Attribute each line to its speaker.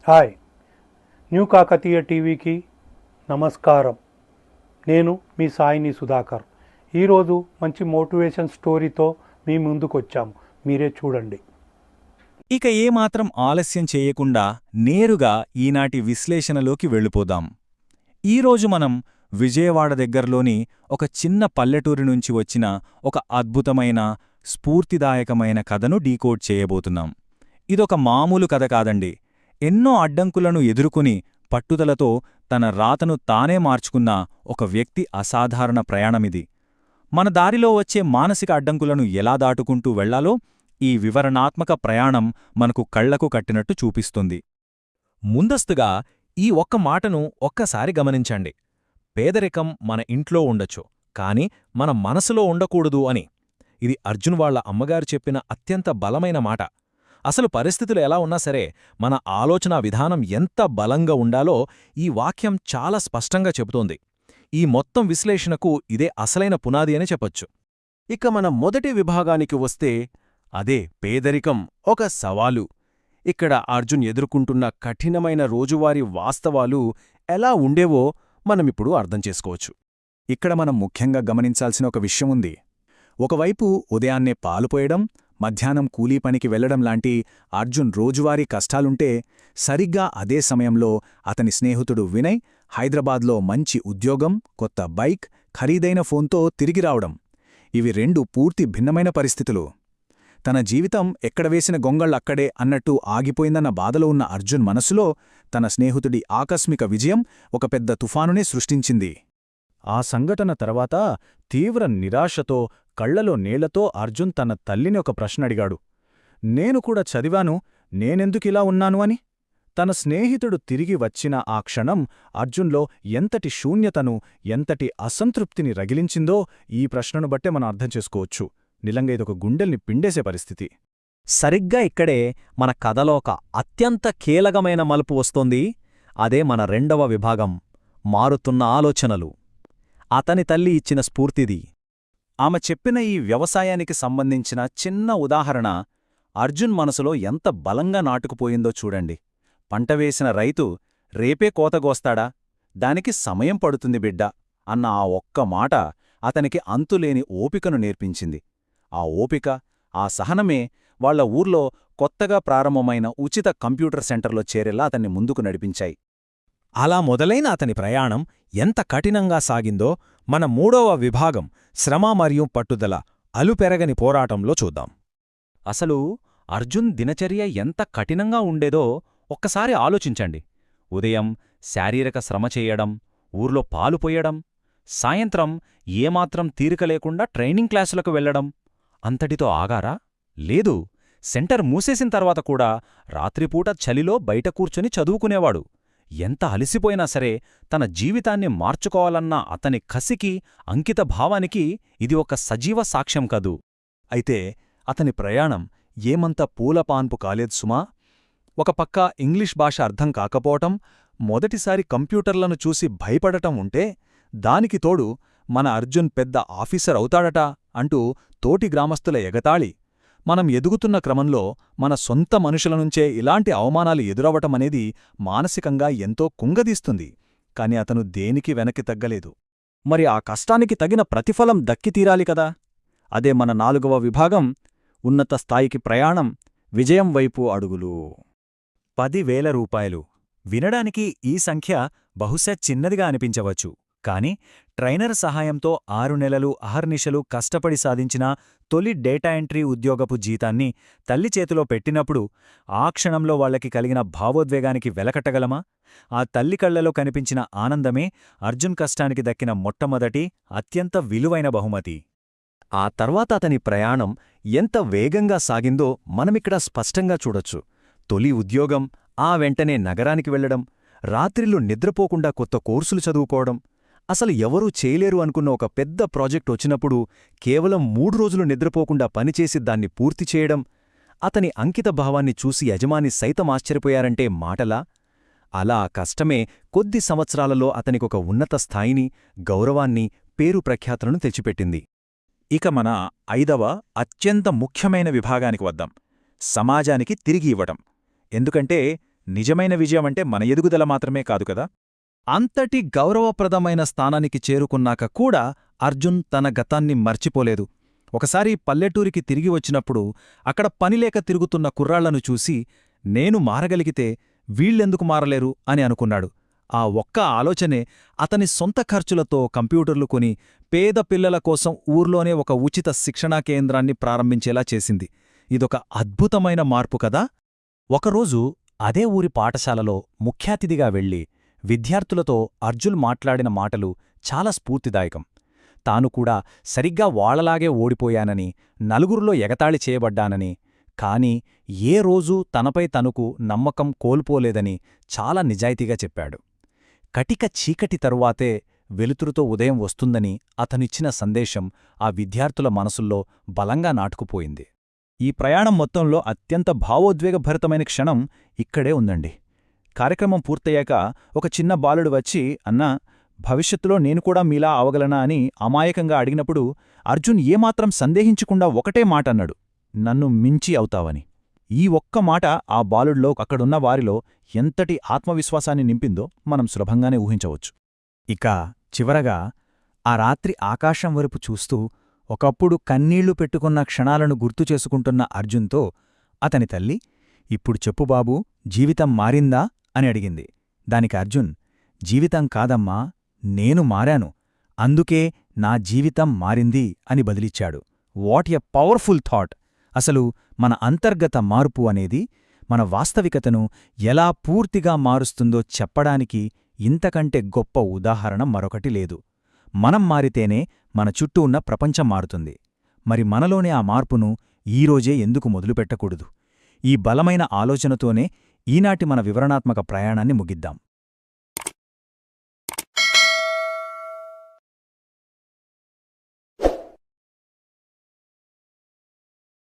Speaker 1: Hi new Kakatiya టీవీకి నమస్కారం. నేను మీ సాయిని సుధాకర్. ఈరోజు మంచి మోటివేషన్ స్టోరీతో మీ ముందుకు వచ్చాము. మీరే చూడండి.
Speaker 2: ఇక ఏమాత్రం ఆలస్యం చేయకుండా నేరుగా ఈనాటి విశ్లేషణలోకి వెళ్ళిపోదాం. ఈరోజు మనం విజయవాడ దగ్గర్లోని ఒక చిన్న పల్లెటూరి నుంచి వచ్చిన ఒక అద్భుతమైన స్ఫూర్తిదాయకమైన కథను డీకోడ్ చేయబోతున్నాం. ఇదొక మామూలు కథ కాదండి. ఎన్నో అడ్డంకులను ఎదుర్కొని పట్టుదలతో తన రాతను తానే మార్చుకున్న ఒక వ్యక్తి అసాధారణ ప్రయాణమిది. మన దారిలో వచ్చే మానసిక అడ్డంకులను ఎలా దాటుకుంటూ వెళ్లాలో ఈ వివరణాత్మక ప్రయాణం మనకు కళ్లకు కట్టినట్టు చూపిస్తుంది. ముందస్తుగా ఈ ఒక్క మాటను ఒక్కసారి గమనించండి. పేదరికం మన ఇంట్లో ఉండొచ్చు, కాని మన మనసులో ఉండకూడదు అని. ఇది అర్జున్ వాళ్ల అమ్మగారు చెప్పిన అత్యంత బలమైన మాట. అసలు పరిస్థితులు ఎలా ఉన్నా సరే మన ఆలోచనా విధానం ఎంత బలంగా ఉండాలో ఈ వాక్యం చాలా స్పష్టంగా చెబుతోంది. ఈ మొత్తం విశ్లేషణకు ఇదే అసలైన పునాది అని చెప్పొచ్చు.
Speaker 3: ఇక మన మొదటి విభాగానికి వస్తే అదే పేదరికం ఒక సవాలు. ఇక్కడ అర్జున్ ఎదుర్కొంటున్న కఠినమైన రోజువారీ వాస్తవాలు ఎలా ఉండేవో మనమిప్పుడు అర్థం చేసుకోవచ్చు.
Speaker 2: ఇక్కడ మనం ముఖ్యంగా గమనించాల్సిన ఒక విషయం ఉంది. ఒకవైపు ఉదయాన్నే పాలు పోయడం, మధ్యాహ్నం కూలీ పనికి వెళ్లడం లాంటి అర్జున్ రోజువారీ కష్టాలుంటే, సరిగ్గా అదే సమయంలో అతని స్నేహితుడు వినయ్ హైదరాబాద్లో మంచి ఉద్యోగం, కొత్త బైక్, ఖరీదైన ఫోన్తో తిరిగి రావడం. ఇవి రెండు పూర్తి భిన్నమైన పరిస్థితులు. తన జీవితం ఎక్కడ వేసిన గొంగళ్ళక్కడే అన్నట్టు ఆగిపోయిందన్న బాధలో ఉన్న అర్జున్ మనసులో తన స్నేహితుడి ఆకస్మిక విజయం ఒక పెద్ద తుఫానునే సృష్టించింది. ఆ సంఘటన తర్వాత తీవ్ర నిరాశతో, కళ్లలో నీళ్లతో అర్జున్ తన తల్లిని ఒక ప్రశ్న అడిగాడు. నేను కూడా చదివాను, నేనెందుకిలా ఉన్నాను అని. తన స్నేహితుడు తిరిగి వచ్చిన ఆ క్షణం అర్జున్లో ఎంతటి శూన్యతను, ఎంతటి అసంతృప్తిని రగిలించిందో ఈ ప్రశ్నను బట్టే మనం అర్థం చేసుకోవచ్చు. నిజంగా ఇదొక గుండెల్ని పిండేసే పరిస్థితి.
Speaker 4: సరిగ్గా ఇక్కడే మన కథలో ఒక అత్యంత కీలకమైన మలుపు వస్తోంది. అదే మన రెండవ విభాగం, మారుతున్న ఆలోచనలు. అతని తల్లి ఇచ్చిన స్ఫూర్తిది.
Speaker 2: ఆమె చెప్పిన ఈ వ్యవసాయానికి సంబంధించిన చిన్న ఉదాహరణ అర్జున్ మనసులో ఎంత బలంగా నాటుకుపోయిందో చూడండి. పంటవేసిన రైతు రేపే కోతగోస్తాడా, దానికి సమయం పడుతుంది బిడ్డా అన్న ఆ ఒక్క మాట అతనికి అంతులేని ఓపికను నేర్పించింది. ఆ ఓపిక, ఆ సహనమే వాళ్ల ఊర్లో కొత్తగా ప్రారంభమైన ఉచిత కంప్యూటర్ సెంటర్లో చేరేలా అతన్ని ముందుకు నడిపించాయి.
Speaker 4: అలా మొదలైన అతని ప్రయాణం ఎంత కఠినంగా సాగిందో మన మూడవ విభాగం, శ్రమ మరియు పట్టుదల, అలుపెరగని పోరాటంలో చూద్దాం.
Speaker 2: అసలు అర్జున్ దినచర్య ఎంత కఠినంగా ఉండేదో ఒక్కసారి ఆలోచించండి. ఉదయం శారీరక శ్రమ చేయడం, ఊర్లో పాలు పొయ్యడం, సాయంత్రం ఏమాత్రం తీరిక లేకుండా ట్రైనింగ్ క్లాసులకు వెళ్లడం. అంతటితో ఆగారా? లేదు. సెంటర్ మూసేసిన తర్వాత కూడా రాత్రిపూట చలిలో బయట కూర్చొని చదువుకునేవాడు. ఎంత అలసిపోయినా సరే తన జీవితాన్ని మార్చుకోవాలన్న అతని కసికి, అంకిత భావానికి ఇది ఒక సజీవ సాక్ష్యం కదూ.
Speaker 3: అయితే అతని ప్రయాణం ఏమంత పూలపాన్పు కాలేదు సుమా. ఒక పక్క ఇంగ్లీష్ భాష అర్థం కాకపోవటం, మొదటిసారి కంప్యూటర్లను చూసి భయపడటం ఉంటే, దానికి తోడు మన అర్జున్ పెద్ద ఆఫీసర్ అవుతాడట అంటూ తోటి గ్రామస్తుల ఎగతాళి. మనం ఎదుగుతున్న క్రమంలో మన సొంత మనుషులనుంచే ఇలాంటి అవమానాలు ఎదురవటమనేది మానసికంగా ఎంతో కుంగదీస్తుంది. కాని అతను దేనికి వెనక్కి తగ్గలేదు.
Speaker 4: మరి ఆ కష్టానికి తగిన ప్రతిఫలం దక్కితీరాలి కదా. అదే మన నాలుగవ విభాగం, ఉన్నత స్థాయికి ప్రయాణం, విజయం వైపు అడుగులు.
Speaker 2: 10,000 రూపాయలు. వినడానికి ఈ సంఖ్య బహుశా చిన్నదిగా అనిపించవచ్చు. కాని ట్రైనర్ సహాయంతో 6 నెలలు అహర్నిశలు కష్టపడి సాధించిన తొలి డేటా ఎంట్రీ ఉద్యోగపు జీతాన్ని తల్లి చేతిలో పెట్టినప్పుడు ఆ క్షణంలో వాళ్లకి కలిగిన భావోద్వేగానికి వెలకట్టగలమా? ఆ తల్లి కళ్లలో కనిపించిన ఆనందమే అర్జున్ కష్టానికి దక్కిన మొట్టమొదటి, అత్యంత విలువైన బహుమతి.
Speaker 4: ఆ తర్వాత అతని ప్రయాణం ఎంత వేగంగా సాగిందో మనమిక్కడ స్పష్టంగా చూడొచ్చు. తొలి ఉద్యోగం, ఆ వెంటనే నగరానికి వెళ్లడం, రాత్రిళ్ళు నిద్రపోకుండా కొత్త కోర్సులు చదువుకోవడం. అసలు ఎవరూ చేయలేరు అనుకున్న ఒక పెద్ద ప్రాజెక్ట్ వచ్చినప్పుడు కేవలం 3 రోజులు నిద్రపోకుండా పనిచేసి దాన్ని పూర్తి చేయడం. అతని అంకిత భావాన్ని చూసి యజమాని సైతం ఆశ్చర్యపోయారంటే మాటలా? అలా కష్టమే కొద్ది సంవత్సరాలలో అతనికొక ఉన్నత స్థాయిని, గౌరవాన్ని, పేరు ప్రఖ్యాతులను తెచ్చిపెట్టింది.
Speaker 2: ఇక మన 5వ అత్యంత ముఖ్యమైన విభాగానికి వద్దాం, సమాజానికి తిరిగి ఇవ్వటం. ఎందుకంటే నిజమైన విజయమంటే మన ఎదుగుదల మాత్రమే కాదు కదా.
Speaker 3: అంతటి గౌరవప్రదమైన స్థానానికి చేరుకున్నాక కూడా అర్జున్ తన గతాన్ని మర్చిపోలేదు. ఒకసారి పల్లెటూరికి తిరిగి వచ్చినప్పుడు అక్కడ పనిలేక తిరుగుతున్న కుర్రాళ్లను చూసి నేను మారగలిగితే వీళ్ళెందుకు మారలేరు అని అనుకున్నాడు. ఆ ఒక్క ఆలోచనే అతని సొంత ఖర్చులతో కంప్యూటర్లు కొని పేద పిల్లల కోసం ఊర్లోనే ఒక ఉచిత శిక్షణా కేంద్రాన్ని ప్రారంభించేలా చేసింది. ఇదొక అద్భుతమైన మార్పు కదా.
Speaker 4: ఒకరోజు అదే ఊరి పాఠశాలలో ముఖ్యాతిథిగా వెళ్లి విద్యార్థులతో అర్జున్ మాట్లాడిన మాటలు చాలా స్ఫూర్తిదాయకం. తాను కూడా సరిగ్గా వాళ్లలాగే ఓడిపోయానని, నలుగురిలో ఎగతాళి చేయబడ్డానని, కాని ఏ రోజూ తనపై తనకు నమ్మకం కోల్పోలేదని చాలా నిజాయితీగా చెప్పాడు. కటిక చీకటి తరువాతే వెలుతురుతో ఉదయం వస్తుందని అతనిచ్చిన సందేశం ఆ విద్యార్థుల మనసుల్లో బలంగా నాటుకుపోయింది.
Speaker 2: ఈ ప్రయాణం మొత్తంలో అత్యంత భావోద్వేగభరితమైన క్షణం ఇక్కడే ఉందండి. కార్యక్రమం పూర్తయ్యాక ఒక చిన్న బాలుడు వచ్చి, అన్నా, భవిష్యత్తులో నేను కూడా మీలా అవగలనా అని అమాయకంగా అడిగినప్పుడు అర్జున్ ఏమాత్రం సందేహించకుండా ఒకటే మాట అన్నాడు, నన్ను మించి అవుతావని. ఈ ఒక్క మాట ఆ బాలుడిలో అక్కడున్న వారిలో ఎంతటి ఆత్మవిశ్వాసాన్ని నింపిందో మనం సులభంగానే ఊహించవచ్చు.
Speaker 4: ఇక చివరగా ఆ రాత్రి ఆకాశం వైపు చూస్తూ ఒకప్పుడు కన్నీళ్లు పెట్టుకున్న క్షణాలను గుర్తు చేసుకుంటున్న అర్జున్తో అతని తల్లి, ఇప్పుడు చెప్పు బాబూ, జీవితం మారిందా అని అడిగింది. దానికి అర్జున్, జీవితం కాదమ్మా, నేను మారాను, అందుకే నా జీవితం మారింది అని బదిలిచ్చాడు. What a powerful thought! అసలు మన అంతర్గత మార్పు అనేది మన వాస్తవికతను ఎలా పూర్తిగా మారుస్తుందో చెప్పడానికి ఇంతకంటే గొప్ప ఉదాహరణ మరొకటి లేదు. మనం మారితేనే మన చుట్టూ ఉన్న ప్రపంచం మారుతుంది. మరి మనలోనే ఆ మార్పును ఈరోజే ఎందుకు మొదలుపెట్టకూడదు? ఈ బలమైన ఆలోచనతోనే ఈనాటి మన వివరణాత్మక ప్రయాణాన్ని ముగిద్దాం.